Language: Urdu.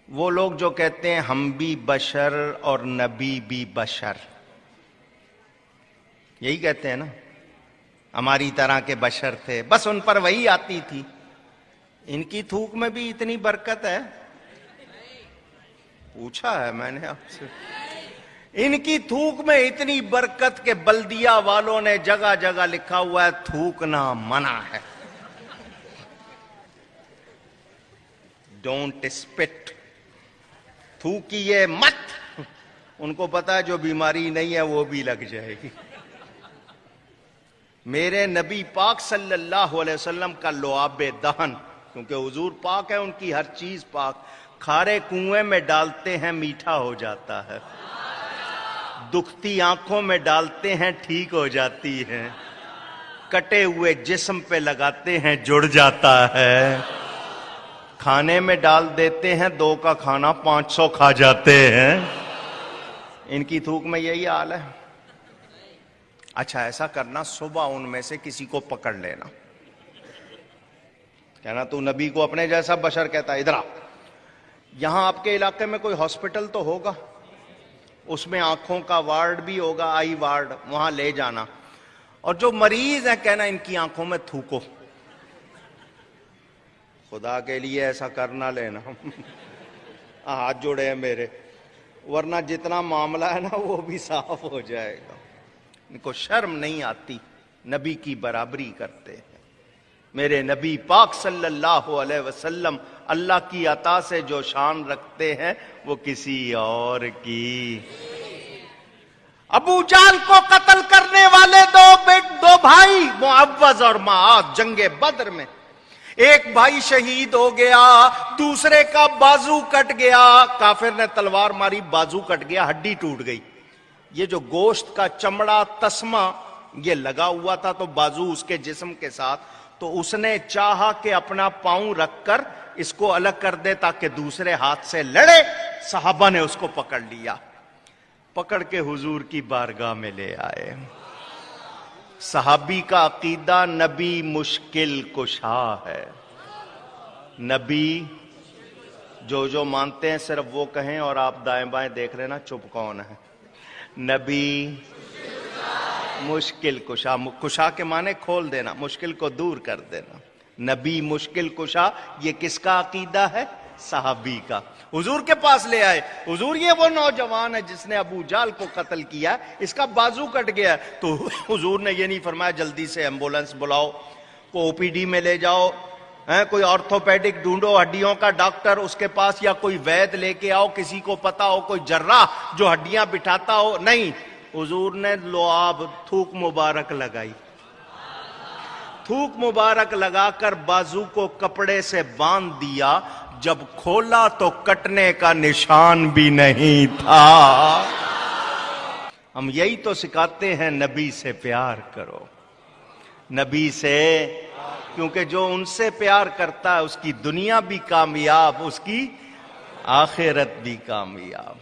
وہ لوگ جو کہتے ہیں ہم بھی بشر اور نبی بھی بشر، یہی کہتے ہیں نا، ہماری طرح کے بشر تھے، بس ان پر وہی آتی تھی۔ ان کی تھوک میں بھی اتنی برکت ہے؟ پوچھا ہے میں نے آپ سے، ان کی تھوک میں اتنی برکت کہ بلدیہ والوں نے جگہ جگہ لکھا ہوا ہے تھوکنا منع ہے، ڈونٹ اسپٹ، تھوکیے مت۔ ان کو پتا ہے جو بیماری نہیں ہے وہ بھی لگ جائے گی۔ میرے نبی پاک صلی اللہ علیہ وسلم کا لعاب دہن، کیونکہ حضور پاک ہے، ان کی ہر چیز پاک، کھارے کنویں میں ڈالتے ہیں میٹھا ہو جاتا ہے، دکھتی آنکھوں میں ڈالتے ہیں ٹھیک ہو جاتی ہے، کٹے ہوئے جسم پہ لگاتے ہیں جڑ جاتا ہے، کھانے میں ڈال دیتے ہیں 2 کا کھانا 500 کھا جاتے ہیں۔ ان کی تھوک میں یہی حال ہے۔ اچھا ایسا کرنا، صبح ان میں سے کسی کو پکڑ لینا، کہنا تو نبی کو اپنے جیسا بشر کہتا ہے، ادھر آ، یہاں آپ کے علاقے میں کوئی ہاسپٹل تو ہوگا، اس میں آنکھوں کا وارڈ بھی ہوگا، آئی وارڈ، وہاں لے جانا، اور جو مریض ہیں کہنا ان کی آنکھوں میں تھوکو۔ خدا کے لیے ایسا کرنا لینا، ہاتھ جوڑے ہیں میرے، ورنہ جتنا معاملہ ہے نا وہ بھی صاف ہو جائے گا۔ ان کو شرم نہیں آتی، نبی کی برابری کرتے ہیں۔ میرے نبی پاک صلی اللہ علیہ وسلم اللہ کی عطا سے جو شان رکھتے ہیں وہ کسی اور کی۔ ابو جہل کو قتل کرنے والے دو بھائی معوذ اور معاذ جنگ بدر میں، ایک بھائی شہید ہو گیا، دوسرے کا بازو کٹ گیا، کافر نے تلوار ماری، بازو کٹ گیا، ہڈی ٹوٹ گئی۔ یہ جو گوشت کا چمڑا تسمہ یہ لگا ہوا تھا تو بازو اس کے جسم کے ساتھ، تو اس نے چاہا کہ اپنا پاؤں رکھ کر اس کو الگ کر دے تاکہ دوسرے ہاتھ سے لڑے، صحابہ نے اس کو پکڑ لیا، پکڑ کے حضور کی بارگاہ میں لے آئے۔ صحابی کا عقیدہ نبی مشکل کشا ہے، نبی جو مانتے ہیں صرف وہ کہیں اور آپ دائیں بائیں دیکھ لینا چپ کون ہے۔ نبی مشکل کشا، کشا کے معنی کھول دینا، مشکل کو دور کر دینا۔ نبی مشکل کشا، یہ کس کا عقیدہ ہے؟ صحابی کا۔ حضور کے پاس لے آئے، حضور یہ وہ نوجوان ہے جس نے ابو جہل کو قتل کیا، اس کا بازو کٹ گیا، تو حضور نے یہ نہیں فرمایا جلدی سے ایمبولنس بلاؤ، کو او پی ڈی میں لے جاؤ، کوئی آرتھوپیڈک ڈھونڈو، ہڈیوں کا ڈاکٹر اس کے پاس، یا کوئی وید لے کے آؤ، کسی کو پتا ہو کوئی جراح جو ہڈیاں بٹھاتا ہو، نہیں، حضور نے لعاب تھوک مبارک لگائی، تھوک مبارک لگا کر بازو کو کپڑے سے باندھ دیا، جب کھولا تو کٹنے کا نشان بھی نہیں تھا۔ ہم یہی تو سکھاتے ہیں، نبی سے پیار کرو، نبی سے، کیونکہ جو ان سے پیار کرتا ہے اس کی دنیا بھی کامیاب، اس کی آخرت بھی کامیاب۔